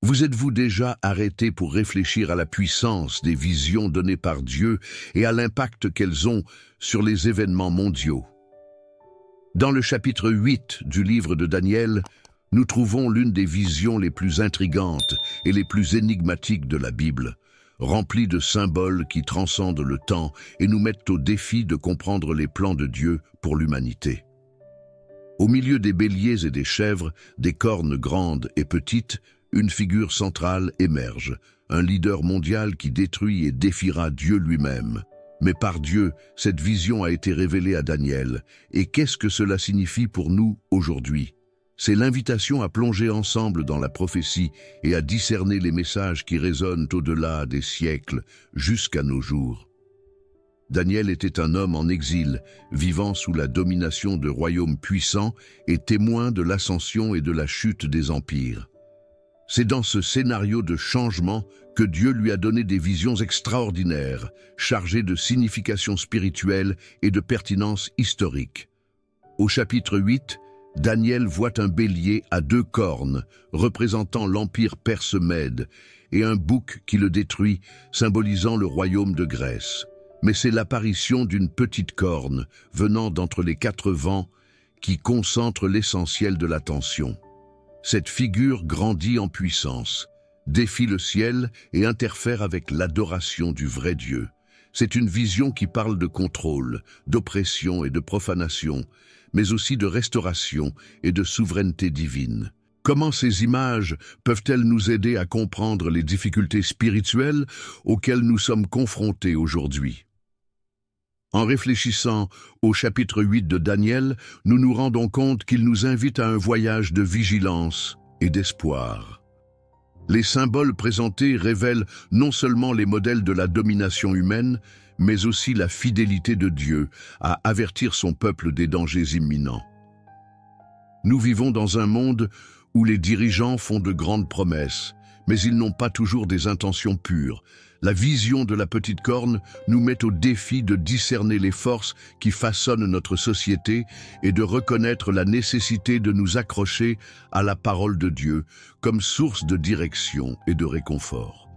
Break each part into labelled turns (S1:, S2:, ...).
S1: Vous êtes-vous déjà arrêté pour réfléchir à la puissance des visions données par Dieu et à l'impact qu'elles ont sur les événements mondiaux? Dans le chapitre 8 du livre de Daniel, nous trouvons l'une des visions les plus intrigantes et les plus énigmatiques de la Bible, remplie de symboles qui transcendent le temps et nous mettent au défi de comprendre les plans de Dieu pour l'humanité. Au milieu des béliers et des chèvres, des cornes grandes et petites, une figure centrale émerge, un leader mondial qui détruit et défiera Dieu lui-même. Mais par Dieu, cette vision a été révélée à Daniel. Et qu'est-ce que cela signifie pour nous aujourd'hui? C'est l'invitation à plonger ensemble dans la prophétie et à discerner les messages qui résonnent au-delà des siècles jusqu'à nos jours. Daniel était un homme en exil, vivant sous la domination de royaumes puissants et témoin de l'ascension et de la chute des empires. C'est dans ce scénario de changement que Dieu lui a donné des visions extraordinaires, chargées de signification spirituelle et de pertinence historique. Au chapitre 8, Daniel voit un bélier à 2 cornes, représentant l'empire perse-mède, et un bouc qui le détruit, symbolisant le royaume de Grèce. Mais c'est l'apparition d'une petite corne, venant d'entre les 4 vents, qui concentre l'essentiel de l'attention. Cette figure grandit en puissance, défie le ciel et interfère avec l'adoration du vrai Dieu. C'est une vision qui parle de contrôle, d'oppression et de profanation, mais aussi de restauration et de souveraineté divine. Comment ces images peuvent-elles nous aider à comprendre les difficultés spirituelles auxquelles nous sommes confrontés aujourd'hui? En réfléchissant au chapitre 8 de Daniel, nous nous rendons compte qu'il nous invite à un voyage de vigilance et d'espoir. Les symboles présentés révèlent non seulement les modèles de la domination humaine, mais aussi la fidélité de Dieu à avertir son peuple des dangers imminents. Nous vivons dans un monde où les dirigeants font de grandes promesses, mais ils n'ont pas toujours des intentions pures. La vision de la petite corne nous met au défi de discerner les forces qui façonnent notre société et de reconnaître la nécessité de nous accrocher à la parole de Dieu comme source de direction et de réconfort.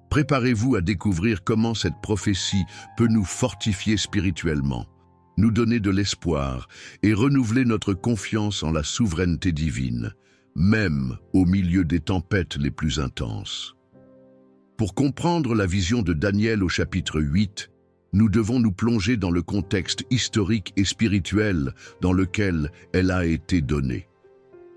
S1: Préparez-vous à découvrir comment cette prophétie peut nous fortifier spirituellement, nous donner de l'espoir et renouveler notre confiance en la souveraineté divine, même au milieu des tempêtes les plus intenses. Pour comprendre la vision de Daniel au chapitre 8, nous devons nous plonger dans le contexte historique et spirituel dans lequel elle a été donnée.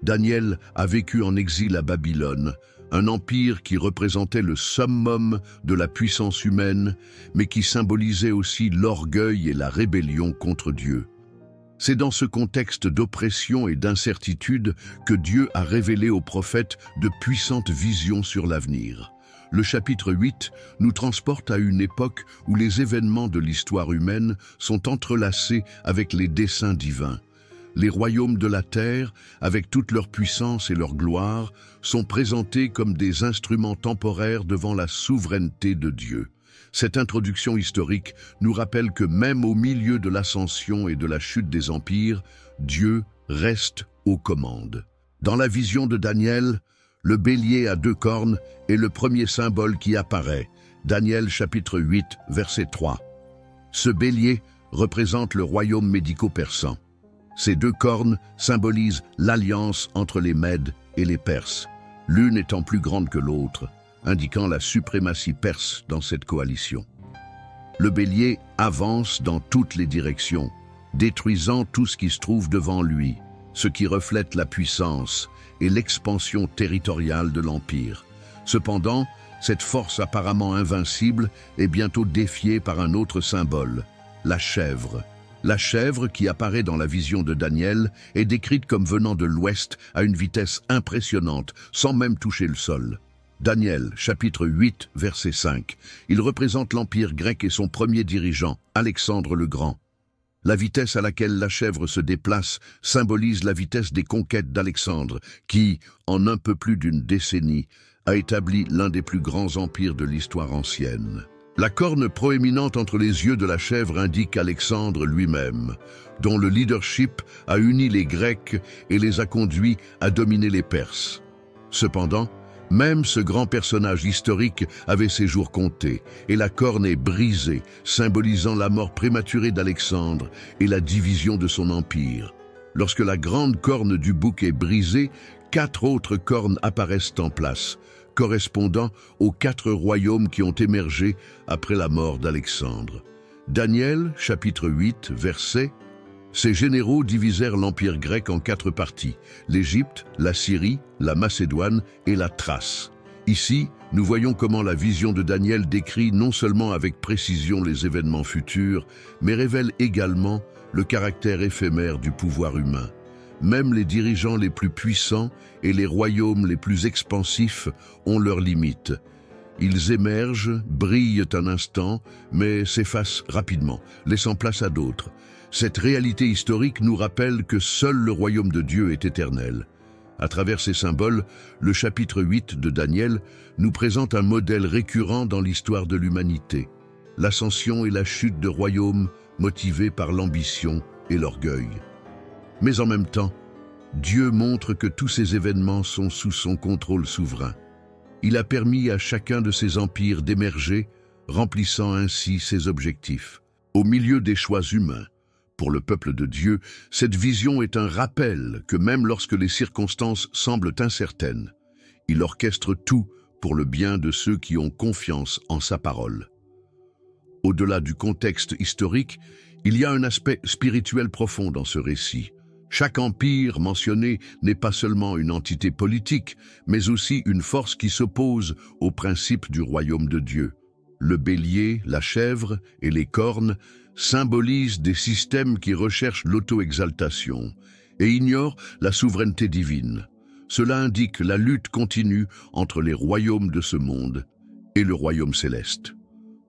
S1: Daniel a vécu en exil à Babylone, un empire qui représentait le summum de la puissance humaine, mais qui symbolisait aussi l'orgueil et la rébellion contre Dieu. C'est dans ce contexte d'oppression et d'incertitude que Dieu a révélé aux prophètes de puissantes visions sur l'avenir. Le chapitre 8 nous transporte à une époque où les événements de l'histoire humaine sont entrelacés avec les desseins divins. Les royaumes de la terre, avec toute leur puissance et leur gloire, sont présentés comme des instruments temporaires devant la souveraineté de Dieu. Cette introduction historique nous rappelle que même au milieu de l'ascension et de la chute des empires, Dieu reste aux commandes. Dans la vision de Daniel, le bélier à 2 cornes est le premier symbole qui apparaît. Daniel chapitre 8, verset 3. Ce bélier représente le royaume médico-persan. Ces 2 cornes symbolisent l'alliance entre les Mèdes et les Perses, l'une étant plus grande que l'autre, indiquant la suprématie perse dans cette coalition. Le bélier avance dans toutes les directions, détruisant tout ce qui se trouve devant lui, ce qui reflète la puissance et l'expansion territoriale de l'Empire. Cependant, cette force apparemment invincible est bientôt défiée par un autre symbole, la chèvre. La chèvre, qui apparaît dans la vision de Daniel, est décrite comme venant de l'ouest à une vitesse impressionnante, sans même toucher le sol. Daniel, chapitre 8, verset 5. Il représente l'Empire grec et son premier dirigeant, Alexandre le Grand. La vitesse à laquelle la chèvre se déplace symbolise la vitesse des conquêtes d'Alexandre, qui, en un peu plus d'une décennie, a établi l'un des plus grands empires de l'histoire ancienne. La corne proéminente entre les yeux de la chèvre indique Alexandre lui-même, dont le leadership a uni les Grecs et les a conduits à dominer les Perses. Cependant, Même ce grand personnage historique avait ses jours comptés, et la corne est brisée, symbolisant la mort prématurée d'Alexandre et la division de son empire. Lorsque la grande corne du bouc est brisée, 4 autres cornes apparaissent en place, correspondant aux 4 royaumes qui ont émergé après la mort d'Alexandre. Daniel, chapitre 8, verset: ces généraux divisèrent l'empire grec en 4 parties, l'Égypte, la Syrie, la Macédoine et la Thrace. Ici, nous voyons comment la vision de Daniel décrit non seulement avec précision les événements futurs, mais révèle également le caractère éphémère du pouvoir humain. Même les dirigeants les plus puissants et les royaumes les plus expansifs ont leurs limites. Ils émergent, brillent un instant, mais s'effacent rapidement, laissant place à d'autres. Cette réalité historique nous rappelle que seul le royaume de Dieu est éternel. À travers ces symboles, le chapitre 8 de Daniel nous présente un modèle récurrent dans l'histoire de l'humanité. L'ascension et la chute de royaumes motivés par l'ambition et l'orgueil. Mais en même temps, Dieu montre que tous ces événements sont sous son contrôle souverain. Il a permis à chacun de ces empires d'émerger, remplissant ainsi ses objectifs. Au milieu des choix humains, pour le peuple de Dieu, cette vision est un rappel que même lorsque les circonstances semblent incertaines, il orchestre tout pour le bien de ceux qui ont confiance en sa parole. Au-delà du contexte historique, il y a un aspect spirituel profond dans ce récit. Chaque empire mentionné n'est pas seulement une entité politique, mais aussi une force qui s'oppose aux principes du royaume de Dieu. Le bélier, la chèvre et les cornes symbolisent des systèmes qui recherchent l'auto-exaltation et ignorent la souveraineté divine. Cela indique la lutte continue entre les royaumes de ce monde et le royaume céleste.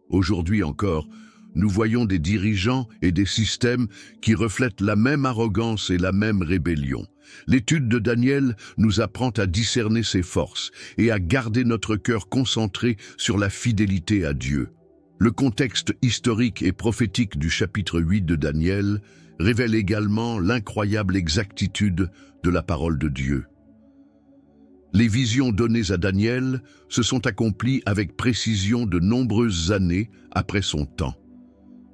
S1: Aujourd'hui encore, nous voyons des dirigeants et des systèmes qui reflètent la même arrogance et la même rébellion. L'étude de Daniel nous apprend à discerner ses forces et à garder notre cœur concentré sur la fidélité à Dieu. Le contexte historique et prophétique du chapitre 8 de Daniel révèle également l'incroyable exactitude de la parole de Dieu. Les visions données à Daniel se sont accomplies avec précision de nombreuses années après son temps.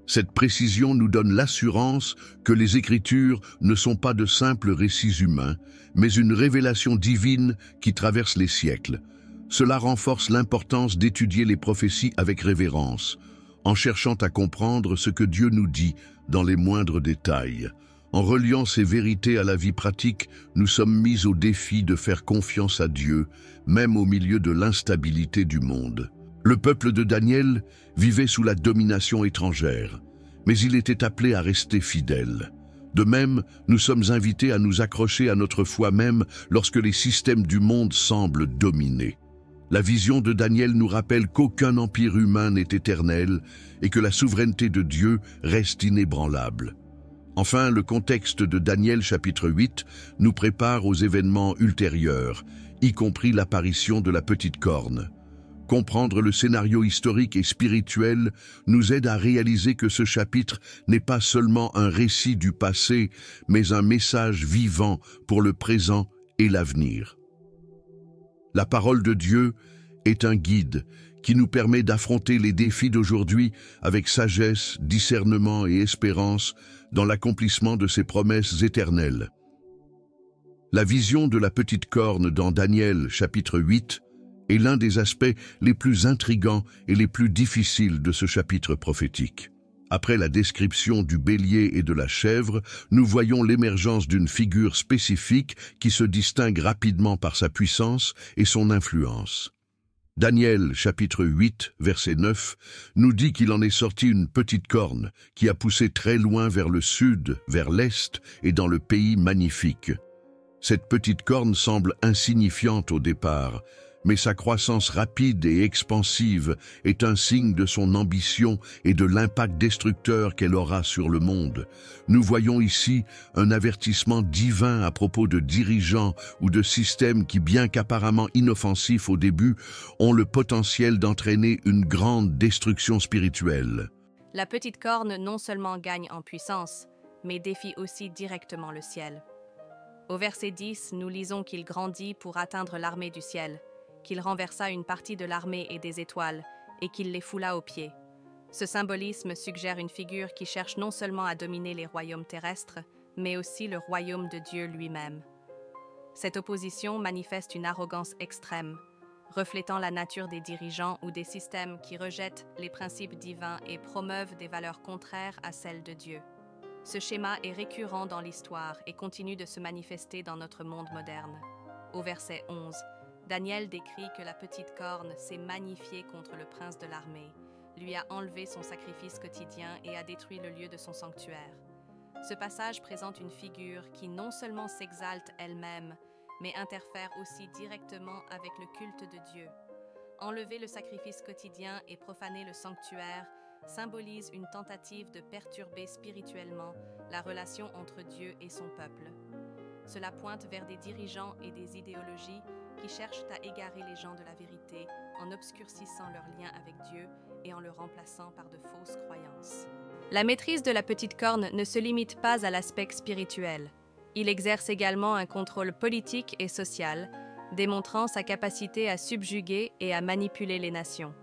S1: Cette précision nous donne l'assurance que les Écritures ne sont pas de simples récits humains, mais une révélation divine qui traverse les siècles. Cela renforce l'importance d'étudier les prophéties avec révérence, en cherchant à comprendre ce que Dieu nous dit dans les moindres détails. En reliant ces vérités à la vie pratique, nous sommes mis au défi de faire confiance à Dieu, même au milieu de l'instabilité du monde. Le peuple de Daniel vivait sous la domination étrangère, mais il était appelé à rester fidèle. De même, nous sommes invités à nous accrocher à notre foi même lorsque les systèmes du monde semblent dominer. La vision de Daniel nous rappelle qu'aucun empire humain n'est éternel et que la souveraineté de Dieu reste inébranlable. Enfin, le contexte de Daniel chapitre 8 nous prépare aux événements ultérieurs, y compris l'apparition de la petite corne. Comprendre le scénario historique et spirituel nous aide à réaliser que ce chapitre n'est pas seulement un récit du passé, mais un message vivant pour le présent et l'avenir. La parole de Dieu est un guide qui nous permet d'affronter les défis d'aujourd'hui avec sagesse, discernement et espérance dans l'accomplissement de ses promesses éternelles. La vision de la petite corne dans Daniel chapitre 8 est l'un des aspects les plus intrigants et les plus difficiles de ce chapitre prophétique. Après la description du bélier et de la chèvre, nous voyons l'émergence d'une figure spécifique qui se distingue rapidement par sa puissance et son influence. Daniel, chapitre 8, verset 9, nous dit qu'il en est sorti une petite corne qui a poussé très loin vers le sud, vers l'est et dans le pays magnifique. Cette petite corne semble insignifiante au départ, mais sa croissance rapide et expansive est un signe de son ambition et de l'impact destructeur qu'elle aura sur le monde. Nous voyons ici un avertissement divin à propos de dirigeants ou de systèmes qui, bien qu'apparemment inoffensifs au début, ont le potentiel d'entraîner une grande destruction spirituelle.
S2: La petite corne non seulement gagne en puissance, mais défie aussi directement le ciel. Au verset 10, nous lisons qu'il grandit pour atteindre l'armée du ciel, qu'il renversa une partie de l'armée et des étoiles, et qu'il les foula aux pieds. Ce symbolisme suggère une figure qui cherche non seulement à dominer les royaumes terrestres, mais aussi le royaume de Dieu lui-même. Cette opposition manifeste une arrogance extrême, reflétant la nature des dirigeants ou des systèmes qui rejettent les principes divins et promeuvent des valeurs contraires à celles de Dieu. Ce schéma est récurrent dans l'histoire et continue de se manifester dans notre monde moderne. Au verset 11, Daniel décrit que la petite corne s'est magnifiée contre le prince de l'armée, lui a enlevé son sacrifice quotidien et a détruit le lieu de son sanctuaire. Ce passage présente une figure qui non seulement s'exalte elle-même, mais interfère aussi directement avec le culte de Dieu. Enlever le sacrifice quotidien et profaner le sanctuaire symbolise une tentative de perturber spirituellement la relation entre Dieu et son peuple. Cela pointe vers des dirigeants et des idéologies qui cherchent à égarer les gens de la vérité en obscurcissant leur lien avec Dieu et en le remplaçant par de fausses croyances. La maîtrise de la petite corne ne se limite pas à l'aspect spirituel. Il exerce également un contrôle politique et social, démontrant sa capacité à subjuguer et à manipuler les nations.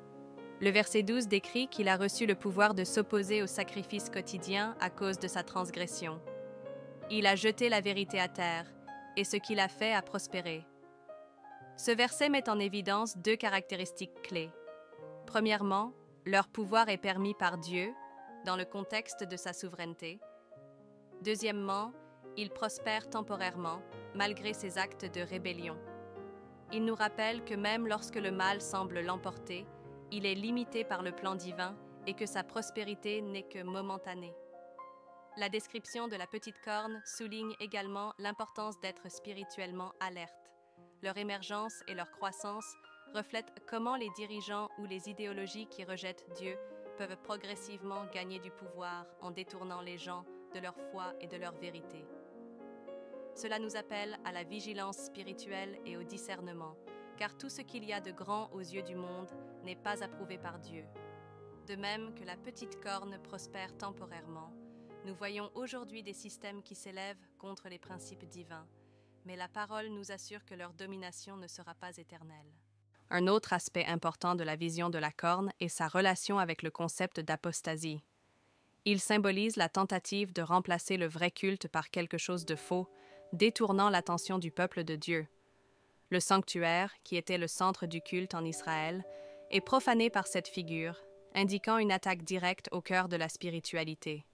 S2: Le verset 12 décrit qu'il a reçu le pouvoir de s'opposer au sacrifice quotidien à cause de sa transgression. Il a jeté la vérité à terre, et ce qu'il a fait a prospéré. Ce verset met en évidence deux caractéristiques clés. Premièrement, leur pouvoir est permis par Dieu, dans le contexte de sa souveraineté. Deuxièmement, ils prospèrent temporairement, malgré ses actes de rébellion. Il nous rappelle que même lorsque le mal semble l'emporter, il est limité par le plan divin et que sa prospérité n'est que momentanée. La description de la petite corne souligne également l'importance d'être spirituellement alerte. Leur émergence et leur croissance reflètent comment les dirigeants ou les idéologies qui rejettent Dieu peuvent progressivement gagner du pouvoir en détournant les gens de leur foi et de leur vérité. Cela nous appelle à la vigilance spirituelle et au discernement, car tout ce qu'il y a de grand aux yeux du monde n'est pas approuvé par Dieu. De même que la petite corne prospère temporairement, nous voyons aujourd'hui des systèmes qui s'élèvent contre les principes divins, mais la parole nous assure que leur domination ne sera pas éternelle. Un autre aspect important de la vision de la corne est sa relation avec le concept d'apostasie. Il symbolise la tentative de remplacer le vrai culte par quelque chose de faux, détournant l'attention du peuple de Dieu. Le sanctuaire, qui était le centre du culte en Israël, est profané par cette figure, indiquant une attaque directe au cœur de la spiritualité.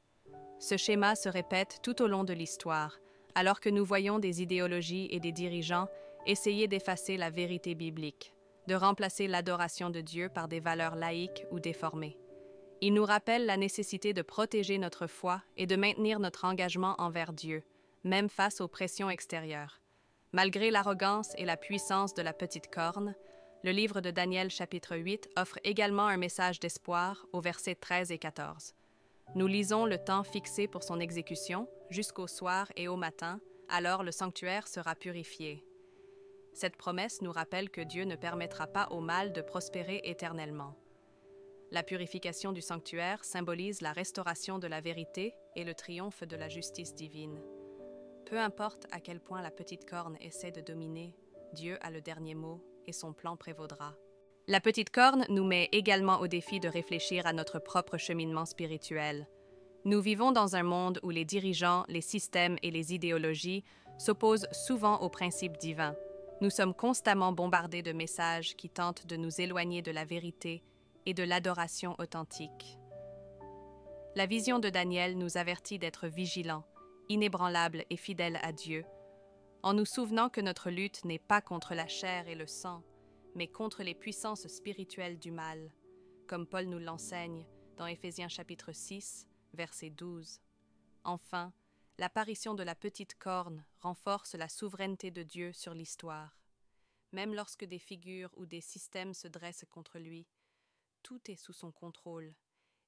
S2: Ce schéma se répète tout au long de l'histoire, alors que nous voyons des idéologies et des dirigeants essayer d'effacer la vérité biblique, de remplacer l'adoration de Dieu par des valeurs laïques ou déformées. Il nous rappelle la nécessité de protéger notre foi et de maintenir notre engagement envers Dieu, même face aux pressions extérieures. Malgré l'arrogance et la puissance de la petite corne, le livre de Daniel chapitre 8 offre également un message d'espoir aux versets 13 et 14. Nous lisons le temps fixé pour son exécution, jusqu'au soir et au matin, alors le sanctuaire sera purifié. Cette promesse nous rappelle que Dieu ne permettra pas au mal de prospérer éternellement. La purification du sanctuaire symbolise la restauration de la vérité et le triomphe de la justice divine. Peu importe à quel point la petite corne essaie de dominer, Dieu a le dernier mot et son plan prévaudra. La petite corne nous met également au défi de réfléchir à notre propre cheminement spirituel. Nous vivons dans un monde où les dirigeants, les systèmes et les idéologies s'opposent souvent aux principes divins. Nous sommes constamment bombardés de messages qui tentent de nous éloigner de la vérité et de l'adoration authentique. La vision de Daniel nous avertit d'être vigilants, inébranlables et fidèles à Dieu, en nous souvenant que notre lutte n'est pas contre la chair et le sang, mais contre les puissances spirituelles du mal, comme Paul nous l'enseigne dans Éphésiens chapitre 6, verset 12. Enfin, l'apparition de la petite corne renforce la souveraineté de Dieu sur l'histoire. Même lorsque des figures ou des systèmes se dressent contre lui, tout est sous son contrôle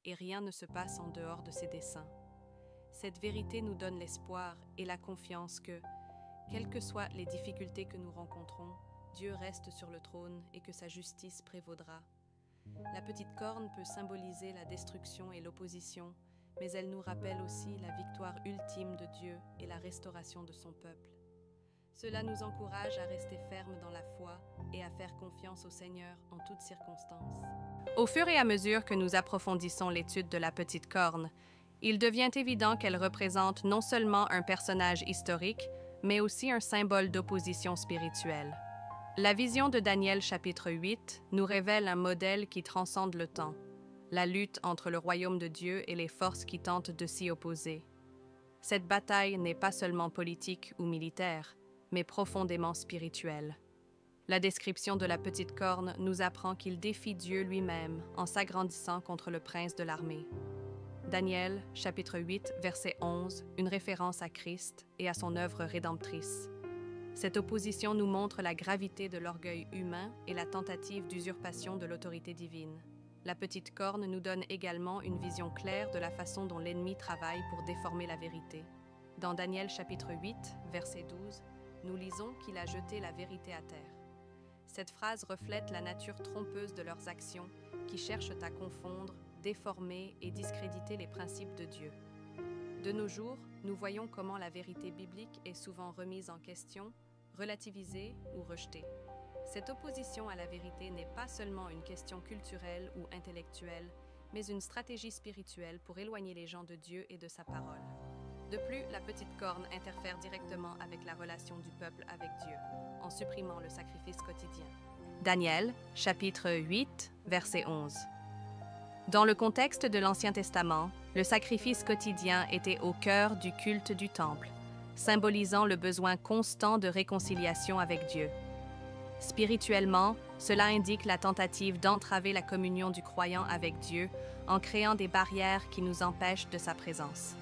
S2: et rien ne se passe en dehors de ses desseins. Cette vérité nous donne l'espoir et la confiance que, quelles que soient les difficultés que nous rencontrons, Dieu reste sur le trône et que sa justice prévaudra. La petite corne peut symboliser la destruction et l'opposition, mais elle nous rappelle aussi la victoire ultime de Dieu et la restauration de son peuple. Cela nous encourage à rester fermes dans la foi et à faire confiance au Seigneur en toutes circonstances. Au fur et à mesure que nous approfondissons l'étude de la petite corne, il devient évident qu'elle représente non seulement un personnage historique, mais aussi un symbole d'opposition spirituelle. La vision de Daniel chapitre 8 nous révèle un modèle qui transcende le temps, la lutte entre le royaume de Dieu et les forces qui tentent de s'y opposer. Cette bataille n'est pas seulement politique ou militaire, mais profondément spirituelle. La description de la petite corne nous apprend qu'il défie Dieu lui-même en s'agrandissant contre le prince de l'armée. Daniel, chapitre 8, verset 11, une référence à Christ et à son œuvre rédemptrice. Cette opposition nous montre la gravité de l'orgueil humain et la tentative d'usurpation de l'autorité divine. La petite corne nous donne également une vision claire de la façon dont l'ennemi travaille pour déformer la vérité. Dans Daniel, chapitre 8, verset 12, nous lisons qu'il a jeté la vérité à terre. Cette phrase reflète la nature trompeuse de leurs actions qui cherchent à confondre, déformer et discréditer les principes de Dieu. De nos jours, nous voyons comment la vérité biblique est souvent remise en question, relativisée ou rejetée. Cette opposition à la vérité n'est pas seulement une question culturelle ou intellectuelle, mais une stratégie spirituelle pour éloigner les gens de Dieu et de sa parole. De plus, la petite corne interfère directement avec la relation du peuple avec Dieu, en supprimant le sacrifice quotidien. Daniel, chapitre 8, verset 11. Dans le contexte de l'Ancien Testament, le sacrifice quotidien était au cœur du culte du temple, symbolisant le besoin constant de réconciliation avec Dieu. Spirituellement, cela indique la tentative d'entraver la communion du croyant avec Dieu en créant des barrières qui nous empêchent de sa présence.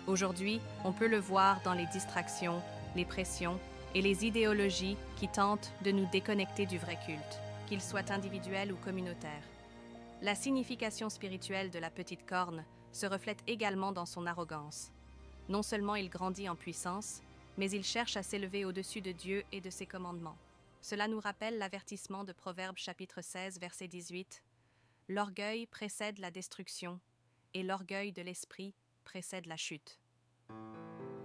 S2: Aujourd'hui, on peut le voir dans les distractions, les pressions et les idéologies qui tentent de nous déconnecter du vrai culte, qu'il soit individuel ou communautaire. La signification spirituelle de la petite corne se reflète également dans son arrogance. Non seulement il grandit en puissance, mais il cherche à s'élever au-dessus de Dieu et de ses commandements. Cela nous rappelle l'avertissement de Proverbes chapitre 16, verset 18. « L'orgueil précède la destruction, et l'orgueil de l'esprit précède la chute. »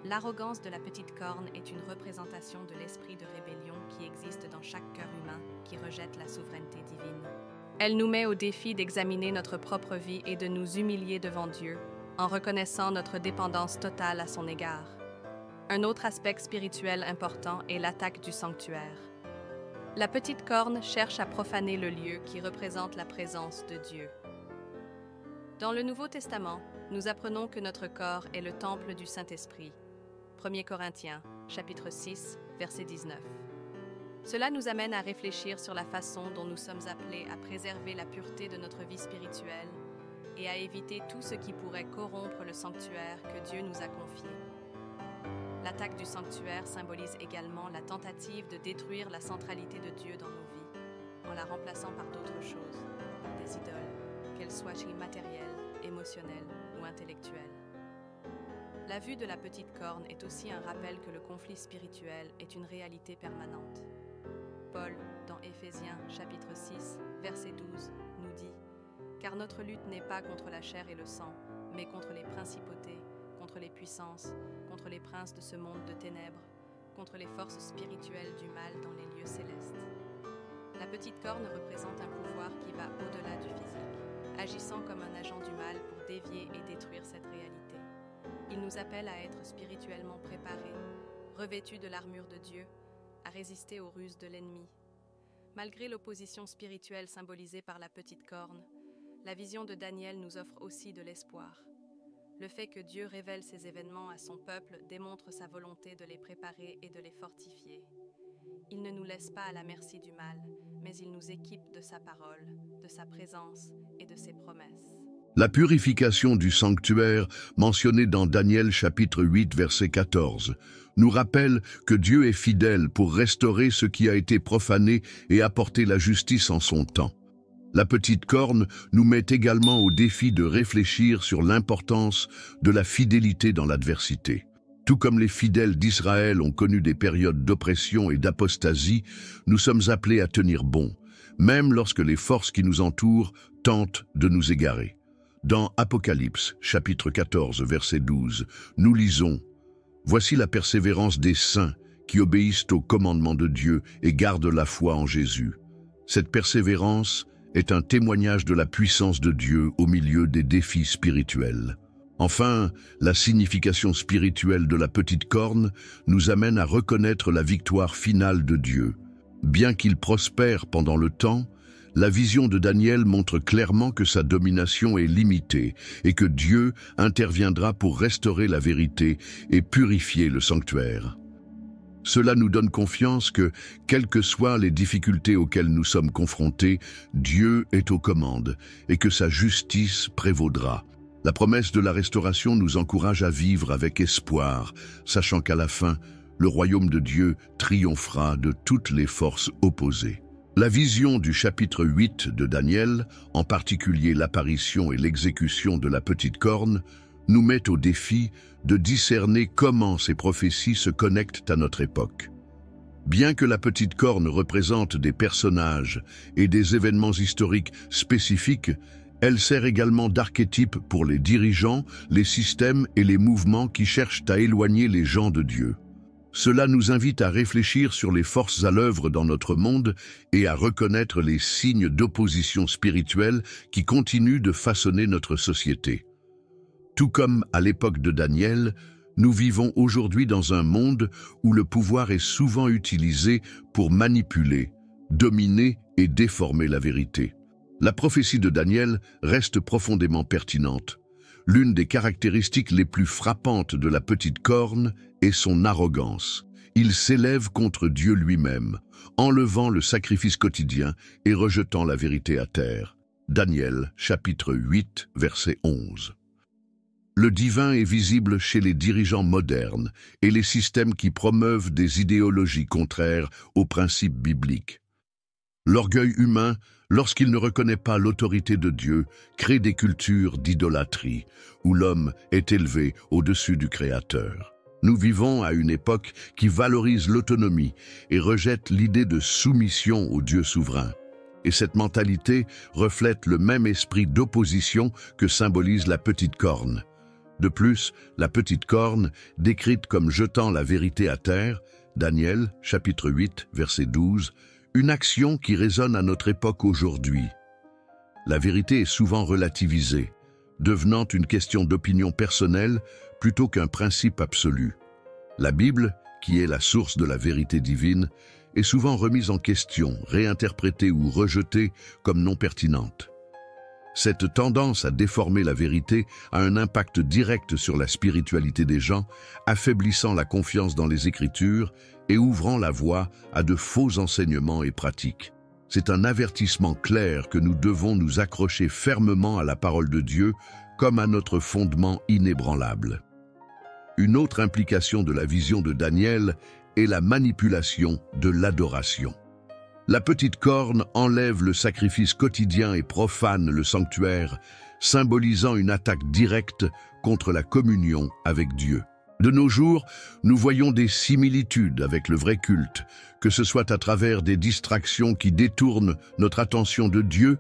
S2: L'arrogance de la petite corne est une représentation de l'esprit de rébellion qui existe dans chaque cœur humain qui rejette la souveraineté divine. Elle nous met au défi d'examiner notre propre vie et de nous humilier devant Dieu, en reconnaissant notre dépendance totale à son égard. Un autre aspect spirituel important est l'attaque du sanctuaire. La petite corne cherche à profaner le lieu qui représente la présence de Dieu. Dans le Nouveau Testament, nous apprenons que notre corps est le temple du Saint-Esprit. 1 Corinthiens, chapitre 6, verset 19. Cela nous amène à réfléchir sur la façon dont nous sommes appelés à préserver la pureté de notre vie spirituelle et à éviter tout ce qui pourrait corrompre le sanctuaire que Dieu nous a confié. L'attaque du sanctuaire symbolise également la tentative de détruire la centralité de Dieu dans nos vies, en la remplaçant par d'autres choses, par des idoles, qu'elles soient matérielles, émotionnelles ou intellectuelles. La vue de la petite corne est aussi un rappel que le conflit spirituel est une réalité permanente. Paul, dans Éphésiens chapitre 6, verset 12, nous dit « Car notre lutte n'est pas contre la chair et le sang, mais contre les principautés, contre les puissances, contre les princes de ce monde de ténèbres, contre les forces spirituelles du mal dans les lieux célestes. » La petite corne représente un pouvoir qui va au-delà du physique, agissant comme un agent du mal pour dévier et détruire cette réalité. Il nous appelle à être spirituellement préparés, revêtus de l'armure de Dieu, à résister aux ruses de l'ennemi. Malgré l'opposition spirituelle symbolisée par la petite corne, la vision de Daniel nous offre aussi de l'espoir. Le fait que Dieu révèle ces événements à son peuple démontre sa volonté de les préparer et de les fortifier. Il ne nous laisse pas à la merci du mal, mais il nous équipe de sa parole, de sa présence et de ses promesses.
S1: La purification du sanctuaire, mentionnée dans Daniel chapitre 8 verset 14, nous rappelle que Dieu est fidèle pour restaurer ce qui a été profané et apporter la justice en son temps. La petite corne nous met également au défi de réfléchir sur l'importance de la fidélité dans l'adversité. Tout comme les fidèles d'Israël ont connu des périodes d'oppression et d'apostasie, nous sommes appelés à tenir bon, même lorsque les forces qui nous entourent tentent de nous égarer. Dans Apocalypse, chapitre 14, verset 12, nous lisons « Voici la persévérance des saints qui obéissent aux commandements de Dieu et gardent la foi en Jésus. Cette persévérance est un témoignage de la puissance de Dieu au milieu des défis spirituels. Enfin, la signification spirituelle de la petite corne nous amène à reconnaître la victoire finale de Dieu. Bien qu'il prospère pendant le temps, la vision de Daniel montre clairement que sa domination est limitée et que Dieu interviendra pour restaurer la vérité et purifier le sanctuaire. Cela nous donne confiance que, quelles que soient les difficultés auxquelles nous sommes confrontés, Dieu est aux commandes et que sa justice prévaudra. La promesse de la restauration nous encourage à vivre avec espoir, sachant qu'à la fin, le royaume de Dieu triomphera de toutes les forces opposées. La vision du chapitre 8 de Daniel, en particulier l'apparition et l'exécution de la petite corne, nous met au défi de discerner comment ces prophéties se connectent à notre époque. Bien que la petite corne représente des personnages et des événements historiques spécifiques, elle sert également d'archétype pour les dirigeants, les systèmes et les mouvements qui cherchent à éloigner les gens de Dieu. Cela nous invite à réfléchir sur les forces à l'œuvre dans notre monde et à reconnaître les signes d'opposition spirituelle qui continuent de façonner notre société. Tout comme à l'époque de Daniel, nous vivons aujourd'hui dans un monde où le pouvoir est souvent utilisé pour manipuler, dominer et déformer la vérité. La prophétie de Daniel reste profondément pertinente. L'une des caractéristiques les plus frappantes de la petite corne est son arrogance. Il s'élève contre Dieu lui-même, enlevant le sacrifice quotidien et rejetant la vérité à terre. Daniel, chapitre 8, verset 11. Le divin est visible chez les dirigeants modernes et les systèmes qui promeuvent des idéologies contraires aux principes bibliques. L'orgueil humain, lorsqu'il ne reconnaît pas l'autorité de Dieu, crée des cultures d'idolâtrie, où l'homme est élevé au-dessus du Créateur. Nous vivons à une époque qui valorise l'autonomie et rejette l'idée de soumission au Dieu souverain. Et cette mentalité reflète le même esprit d'opposition que symbolise la petite corne. De plus, la petite corne, décrite comme jetant la vérité à terre, Daniel, chapitre 8, verset 12, une action qui résonne à notre époque aujourd'hui. La vérité est souvent relativisée, devenant une question d'opinion personnelle plutôt qu'un principe absolu. La Bible, qui est la source de la vérité divine, est souvent remise en question, réinterprétée ou rejetée comme non pertinente. Cette tendance à déformer la vérité a un impact direct sur la spiritualité des gens, affaiblissant la confiance dans les Écritures et ouvrant la voie à de faux enseignements et pratiques. C'est un avertissement clair que nous devons nous accrocher fermement à la parole de Dieu comme à notre fondement inébranlable. Une autre implication de la vision de Daniel est la manipulation de l'adoration. La petite corne enlève le sacrifice quotidien et profane le sanctuaire, symbolisant une attaque directe contre la communion avec Dieu. De nos jours, nous voyons des similitudes avec le vrai culte, que ce soit à travers des distractions qui détournent notre attention de Dieu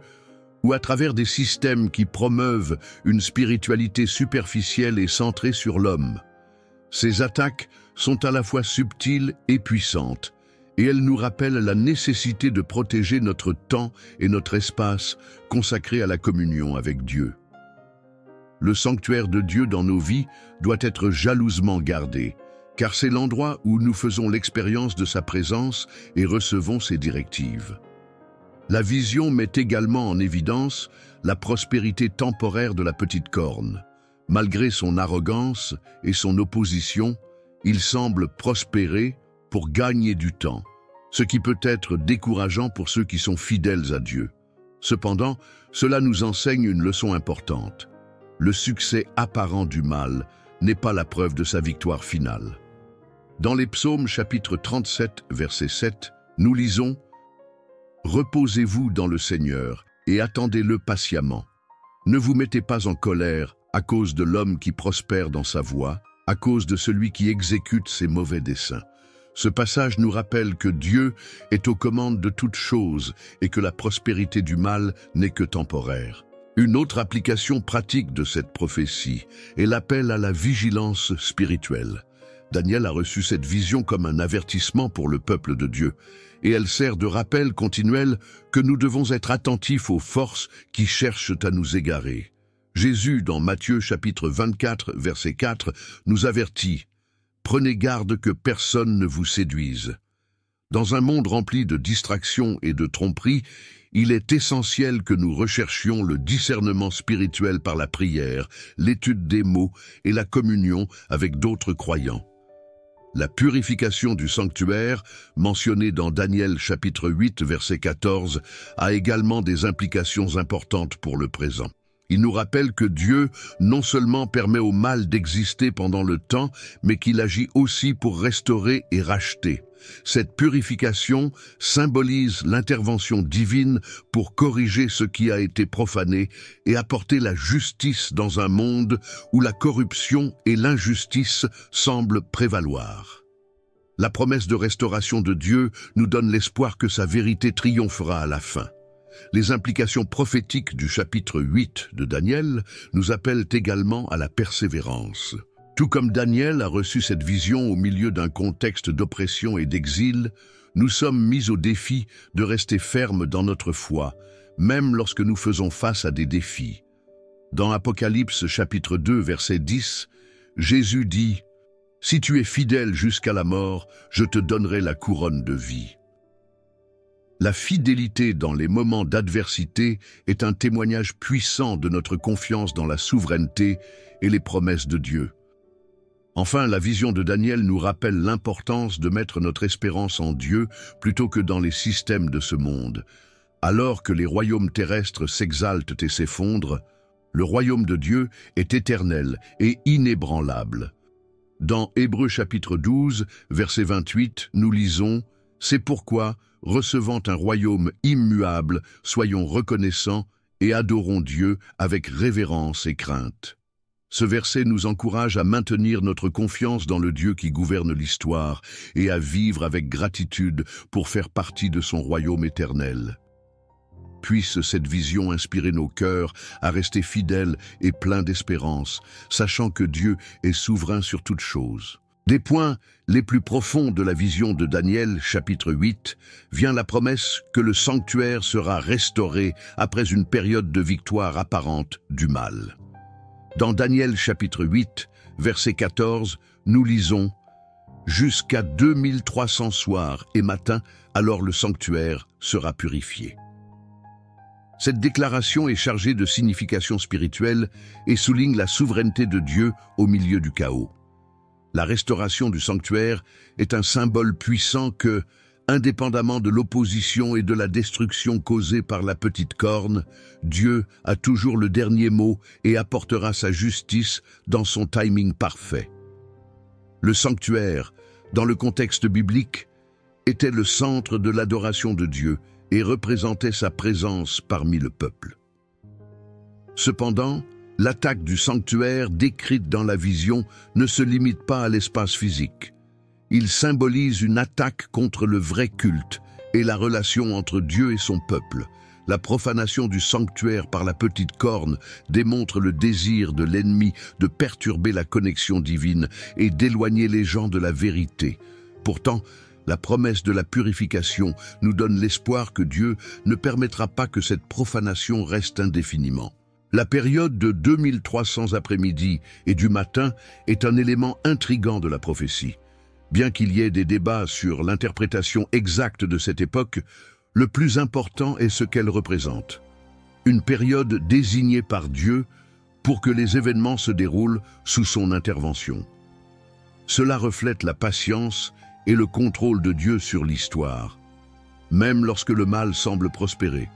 S1: ou à travers des systèmes qui promeuvent une spiritualité superficielle et centrée sur l'homme. Ces attaques sont à la fois subtiles et puissantes, et elles nous rappellent la nécessité de protéger notre temps et notre espace consacrés à la communion avec Dieu. Le sanctuaire de Dieu dans nos vies doit être jalousement gardé, car c'est l'endroit où nous faisons l'expérience de sa présence et recevons ses directives. La vision met également en évidence la prospérité temporaire de la petite corne. Malgré son arrogance et son opposition, il semble prospérer pour gagner du temps, ce qui peut être décourageant pour ceux qui sont fidèles à Dieu. Cependant, cela nous enseigne une leçon importante. Le succès apparent du mal n'est pas la preuve de sa victoire finale. Dans les psaumes chapitre 37, verset 7, nous lisons « Reposez-vous dans le Seigneur et attendez-le patiemment. Ne vous mettez pas en colère à cause de l'homme qui prospère dans sa voie, à cause de celui qui exécute ses mauvais desseins. » Ce passage nous rappelle que Dieu est aux commandes de toutes choses et que la prospérité du mal n'est que temporaire. Une autre application pratique de cette prophétie est l'appel à la vigilance spirituelle. Daniel a reçu cette vision comme un avertissement pour le peuple de Dieu, et elle sert de rappel continuel que nous devons être attentifs aux forces qui cherchent à nous égarer. Jésus, dans Matthieu chapitre 24, verset 4, nous avertit « Prenez garde que personne ne vous séduise ». Dans un monde rempli de distractions et de tromperies, il est essentiel que nous recherchions le discernement spirituel par la prière, l'étude des mots et la communion avec d'autres croyants. La purification du sanctuaire, mentionnée dans Daniel chapitre 8, verset 14, a également des implications importantes pour le présent. Il nous rappelle que Dieu non seulement permet au mal d'exister pendant le temps, mais qu'il agit aussi pour restaurer et racheter. Cette purification symbolise l'intervention divine pour corriger ce qui a été profané et apporter la justice dans un monde où la corruption et l'injustice semblent prévaloir. La promesse de restauration de Dieu nous donne l'espoir que sa vérité triomphera à la fin. Les implications prophétiques du chapitre 8 de Daniel nous appellent également à la persévérance. Tout comme Daniel a reçu cette vision au milieu d'un contexte d'oppression et d'exil, nous sommes mis au défi de rester fermes dans notre foi, même lorsque nous faisons face à des défis. Dans Apocalypse chapitre 2 verset 10, Jésus dit « Si tu es fidèle jusqu'à la mort, je te donnerai la couronne de vie ». La fidélité dans les moments d'adversité est un témoignage puissant de notre confiance dans la souveraineté et les promesses de Dieu. Enfin, la vision de Daniel nous rappelle l'importance de mettre notre espérance en Dieu plutôt que dans les systèmes de ce monde. Alors que les royaumes terrestres s'exaltent et s'effondrent, le royaume de Dieu est éternel et inébranlable. Dans Hébreux chapitre 12, verset 28, nous lisons « C'est pourquoi, recevant un royaume immuable, soyons reconnaissants et adorons Dieu avec révérence et crainte. » Ce verset nous encourage à maintenir notre confiance dans le Dieu qui gouverne l'histoire et à vivre avec gratitude pour faire partie de son royaume éternel. Puisse cette vision inspirer nos cœurs à rester fidèles et pleins d'espérance, sachant que Dieu est souverain sur toutes choses. Des points les plus profonds de la vision de Daniel, chapitre 8, vient la promesse que le sanctuaire sera restauré après une période de victoire apparente du mal. Dans Daniel chapitre 8, verset 14, nous lisons « Jusqu'à 2300 soirs et matins, alors le sanctuaire sera purifié. » Cette déclaration est chargée de signification spirituelle et souligne la souveraineté de Dieu au milieu du chaos. La restauration du sanctuaire est un symbole puissant que, indépendamment de l'opposition et de la destruction causée par la petite corne, Dieu a toujours le dernier mot et apportera sa justice dans son timing parfait. Le sanctuaire, dans le contexte biblique, était le centre de l'adoration de Dieu et représentait sa présence parmi le peuple. Cependant, l'attaque du sanctuaire décrite dans la vision ne se limite pas à l'espace physique. Il symbolise une attaque contre le vrai culte et la relation entre Dieu et son peuple. La profanation du sanctuaire par la petite corne démontre le désir de l'ennemi de perturber la connexion divine et d'éloigner les gens de la vérité. Pourtant, la promesse de la purification nous donne l'espoir que Dieu ne permettra pas que cette profanation reste indéfiniment. La période de 2300 après-midi et du matin est un élément intrigant de la prophétie. Bien qu'il y ait des débats sur l'interprétation exacte de cette époque, le plus important est ce qu'elle représente. Une période désignée par Dieu pour que les événements se déroulent sous son intervention. Cela reflète la patience et le contrôle de Dieu sur l'histoire, même lorsque le mal semble prospérer.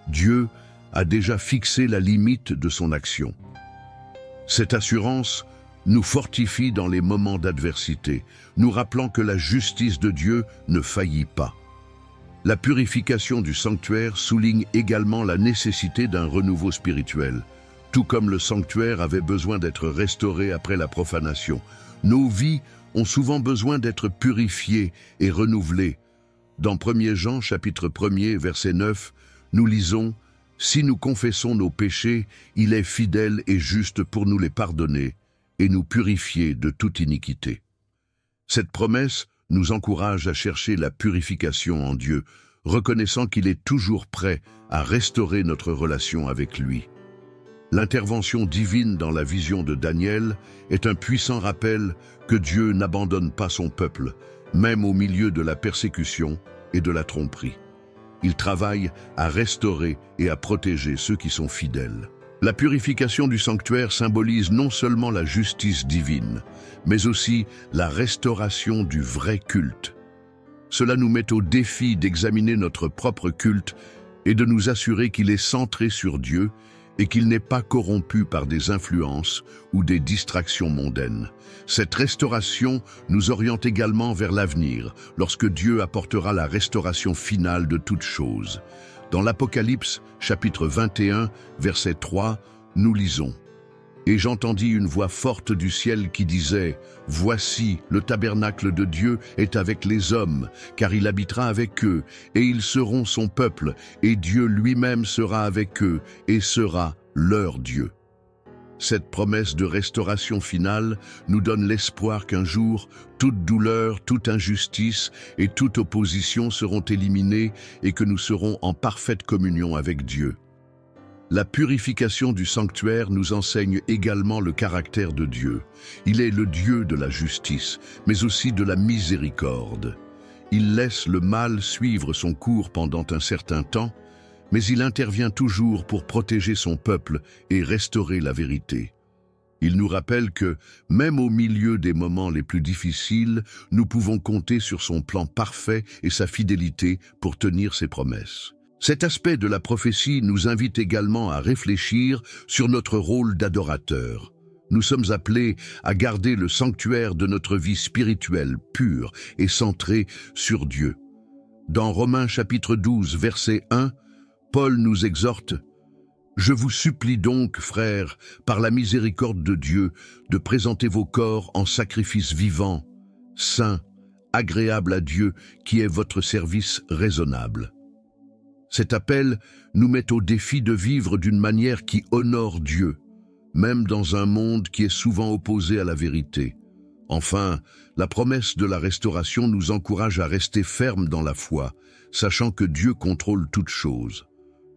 S1: Dieu a déjà fixé la limite de son action. Cette assurance nous fortifie dans les moments d'adversité, nous rappelant que la justice de Dieu ne faillit pas. La purification du sanctuaire souligne également la nécessité d'un renouveau spirituel. Tout comme le sanctuaire avait besoin d'être restauré après la profanation, nos vies ont souvent besoin d'être purifiées et renouvelées. Dans 1 Jean, chapitre 1er, verset 9, nous lisons « Si nous confessons nos péchés, il est fidèle et juste pour nous les pardonner et nous purifier de toute iniquité. » Cette promesse nous encourage à chercher la purification en Dieu, reconnaissant qu'il est toujours prêt à restaurer notre relation avec lui. L'intervention divine dans la vision de Daniel est un puissant rappel que Dieu n'abandonne pas son peuple, même au milieu de la persécution et de la tromperie. Il travaille à restaurer et à protéger ceux qui sont fidèles. La purification du sanctuaire symbolise non seulement la justice divine, mais aussi la restauration du vrai culte. Cela nous met au défi d'examiner notre propre culte et de nous assurer qu'il est centré sur Dieu et qu'il n'est pas corrompu par des influences ou des distractions mondaines. Cette restauration nous oriente également vers l'avenir, lorsque Dieu apportera la restauration finale de toutes choses. Dans l'Apocalypse, chapitre 21, verset 3, nous lisons « Et j'entendis une voix forte du ciel qui disait « Voici, le tabernacle de Dieu est avec les hommes, car il habitera avec eux, et ils seront son peuple, et Dieu lui-même sera avec eux, et sera leur Dieu. » Cette promesse de restauration finale nous donne l'espoir qu'un jour, toute douleur, toute injustice et toute opposition seront éliminées et que nous serons en parfaite communion avec Dieu. La purification du sanctuaire nous enseigne également le caractère de Dieu. Il est le Dieu de la justice, mais aussi de la miséricorde. Il laisse le mal suivre son cours pendant un certain temps, mais il intervient toujours pour protéger son peuple et restaurer la vérité. Il nous rappelle que, même au milieu des moments les plus difficiles, nous pouvons compter sur son plan parfait et sa fidélité pour tenir ses promesses. Cet aspect de la prophétie nous invite également à réfléchir sur notre rôle d'adorateur. Nous sommes appelés à garder le sanctuaire de notre vie spirituelle pure et centrée sur Dieu. Dans Romains chapitre 12, verset 1, Paul nous exhorte « Je vous supplie donc, frères, par la miséricorde de Dieu, de présenter vos corps en sacrifice vivant, saint, agréable à Dieu, qui est votre service raisonnable. » Cet appel nous met au défi de vivre d'une manière qui honore Dieu, même dans un monde qui est souvent opposé à la vérité. Enfin, la promesse de la restauration nous encourage à rester fermes dans la foi, sachant que Dieu contrôle toutes choses.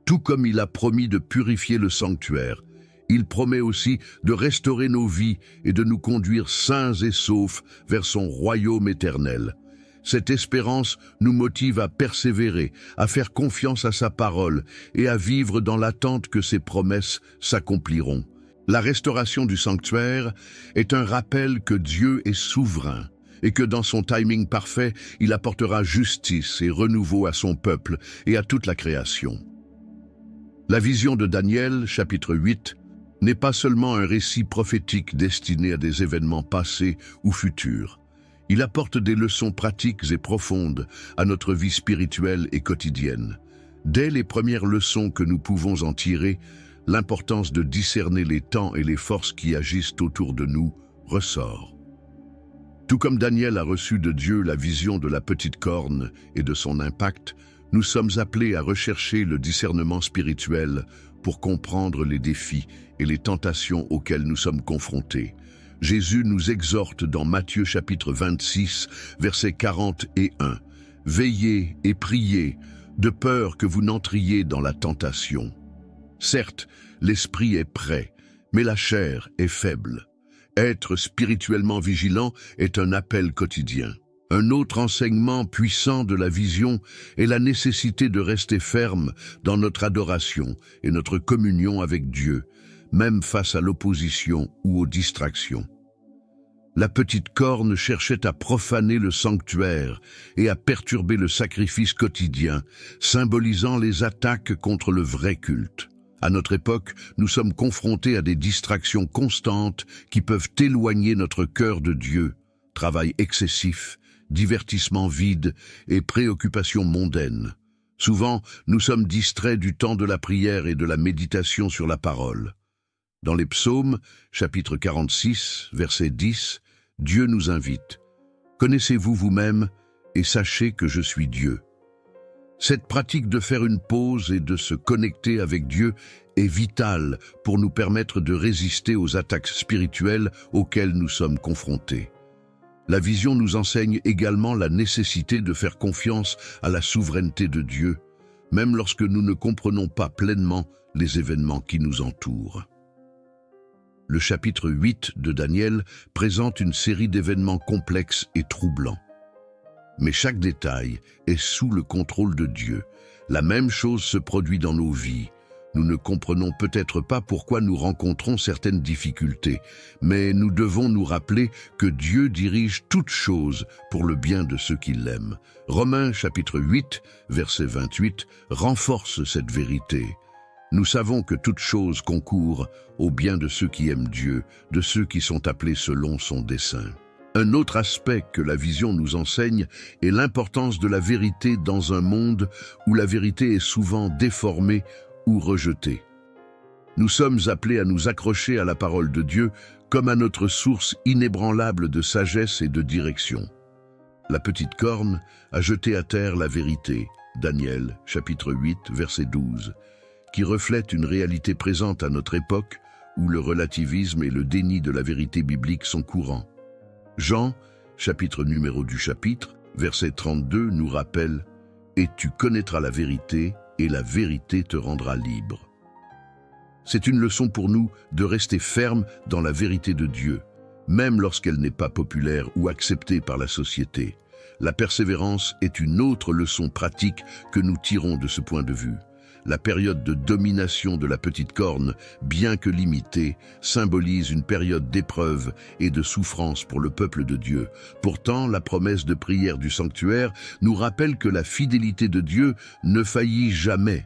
S1: Tout comme il a promis de purifier le sanctuaire, il promet aussi de restaurer nos vies et de nous conduire sains et saufs vers son royaume éternel. Cette espérance nous motive à persévérer, à faire confiance à sa parole et à vivre dans l'attente que ses promesses s'accompliront. La restauration du sanctuaire est un rappel que Dieu est souverain et que dans son timing parfait, il apportera justice et renouveau à son peuple et à toute la création. La vision de Daniel, chapitre 8, n'est pas seulement un récit prophétique destiné à des événements passés ou futurs. Il apporte des leçons pratiques et profondes à notre vie spirituelle et quotidienne. Dès les premières leçons que nous pouvons en tirer, l'importance de discerner les temps et les forces qui agissent autour de nous ressort. Tout comme Daniel a reçu de Dieu la vision de la petite corne et de son impact, nous sommes appelés à rechercher le discernement spirituel pour comprendre les défis et les tentations auxquelles nous sommes confrontés. Jésus nous exhorte dans Matthieu chapitre 26, versets 40 et 1. « Veillez et priez, de peur que vous n'entriez dans la tentation. Certes, l'esprit est prêt, mais la chair est faible. Être spirituellement vigilant est un appel quotidien. » Un autre enseignement puissant de la vision est la nécessité de rester ferme dans notre adoration et notre communion avec Dieu, même face à l'opposition ou aux distractions. La petite corne cherchait à profaner le sanctuaire et à perturber le sacrifice quotidien, symbolisant les attaques contre le vrai culte. À notre époque, nous sommes confrontés à des distractions constantes qui peuvent éloigner notre cœur de Dieu. Travail excessif, divertissements vides et préoccupations mondaines. Souvent, nous sommes distraits du temps de la prière et de la méditation sur la parole. Dans les psaumes, chapitre 46, verset 10, Dieu nous invite « Connaissez-vous vous-même et sachez que je suis Dieu ». Cette pratique de faire une pause et de se connecter avec Dieu est vitale pour nous permettre de résister aux attaques spirituelles auxquelles nous sommes confrontés. La vision nous enseigne également la nécessité de faire confiance à la souveraineté de Dieu, même lorsque nous ne comprenons pas pleinement les événements qui nous entourent. Le chapitre 8 de Daniel présente une série d'événements complexes et troublants. Mais chaque détail est sous le contrôle de Dieu. La même chose se produit dans nos vies. Nous ne comprenons peut-être pas pourquoi nous rencontrons certaines difficultés, mais nous devons nous rappeler que Dieu dirige toutes choses pour le bien de ceux qui l'aiment. Romains chapitre 8, verset 28, renforce cette vérité. Nous savons que toute chose concourt au bien de ceux qui aiment Dieu, de ceux qui sont appelés selon son dessein. Un autre aspect que la vision nous enseigne est l'importance de la vérité dans un monde où la vérité est souvent déformée ou rejetée. Nous sommes appelés à nous accrocher à la parole de Dieu comme à notre source inébranlable de sagesse et de direction. La petite corne a jeté à terre la vérité, Daniel, chapitre 8, verset 12, qui reflète une réalité présente à notre époque où le relativisme et le déni de la vérité biblique sont courants. Jean, chapitre numéro du chapitre, verset 32, nous rappelle « Et tu connaîtras la vérité, et la vérité te rendra libre ». C'est une leçon pour nous de rester ferme dans la vérité de Dieu, même lorsqu'elle n'est pas populaire ou acceptée par la société. La persévérance est une autre leçon pratique que nous tirons de ce point de vue. La période de domination de la petite corne, bien que limitée, symbolise une période d'épreuve et de souffrance pour le peuple de Dieu. Pourtant, la promesse de prière du sanctuaire nous rappelle que la fidélité de Dieu ne faillit jamais.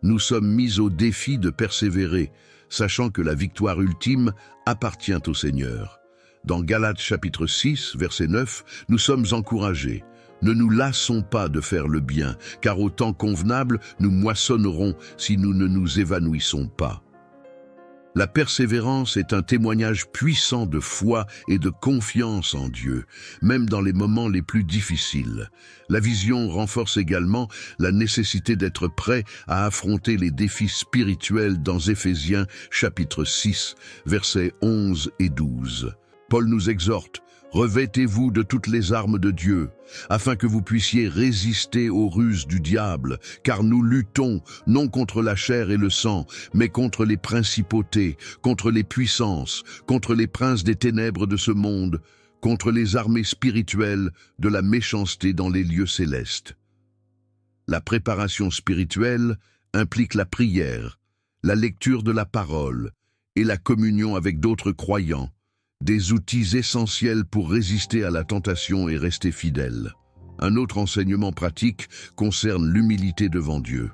S1: Nous sommes mis au défi de persévérer, sachant que la victoire ultime appartient au Seigneur. Dans Galates chapitre 6, verset 9, nous sommes encouragés. Ne nous lassons pas de faire le bien, car au temps convenable, nous moissonnerons si nous ne nous évanouissons pas. La persévérance est un témoignage puissant de foi et de confiance en Dieu, même dans les moments les plus difficiles. La vision renforce également la nécessité d'être prêt à affronter les défis spirituels dans Éphésiens chapitre 6, versets 11 et 12. Paul nous exhorte: revêtez-vous de toutes les armes de Dieu, afin que vous puissiez résister aux ruses du diable, car nous luttons non contre la chair et le sang, mais contre les principautés, contre les puissances, contre les princes des ténèbres de ce monde, contre les armées spirituelles de la méchanceté dans les lieux célestes. La préparation spirituelle implique la prière, la lecture de la parole et la communion avec d'autres croyants, des outils essentiels pour résister à la tentation et rester fidèle. Un autre enseignement pratique concerne l'humilité devant Dieu.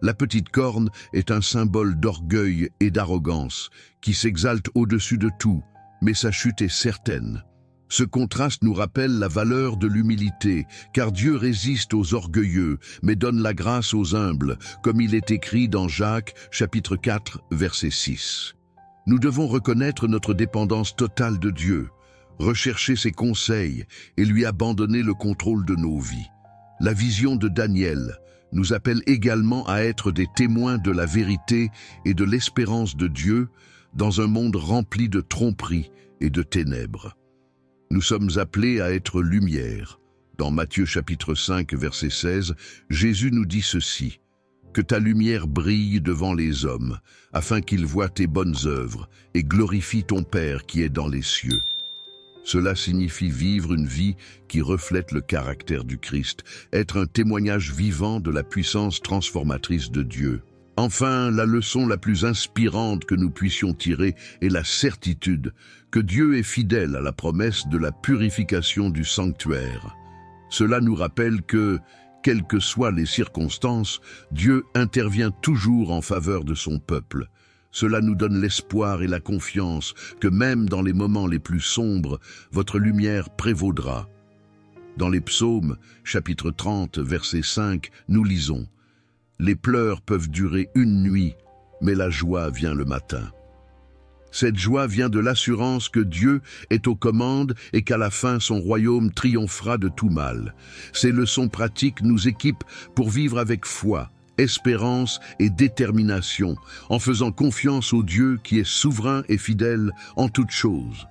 S1: La petite corne est un symbole d'orgueil et d'arrogance qui s'exalte au-dessus de tout, mais sa chute est certaine. Ce contraste nous rappelle la valeur de l'humilité, car Dieu résiste aux orgueilleux, mais donne la grâce aux humbles, comme il est écrit dans Jacques, chapitre 4, verset 6. Nous devons reconnaître notre dépendance totale de Dieu, rechercher ses conseils et lui abandonner le contrôle de nos vies. La vision de Daniel nous appelle également à être des témoins de la vérité et de l'espérance de Dieu dans un monde rempli de tromperies et de ténèbres. Nous sommes appelés à être lumière. Dans Matthieu chapitre 5, verset 16, Jésus nous dit ceci: que ta lumière brille devant les hommes, afin qu'ils voient tes bonnes œuvres et glorifient ton Père qui est dans les cieux. Cela signifie vivre une vie qui reflète le caractère du Christ, être un témoignage vivant de la puissance transformatrice de Dieu. Enfin, la leçon la plus inspirante que nous puissions tirer est la certitude que Dieu est fidèle à la promesse de la purification du sanctuaire. Cela nous rappelle que, quelles que soient les circonstances, Dieu intervient toujours en faveur de son peuple. Cela nous donne l'espoir et la confiance que même dans les moments les plus sombres, votre lumière prévaudra. Dans les psaumes, chapitre 30, verset 5, nous lisons « Les pleurs peuvent durer une nuit, mais la joie vient le matin ». Cette joie vient de l'assurance que Dieu est aux commandes et qu'à la fin son royaume triomphera de tout mal. Ces leçons pratiques nous équipent pour vivre avec foi, espérance et détermination, en faisant confiance au Dieu qui est souverain et fidèle en toutes choses.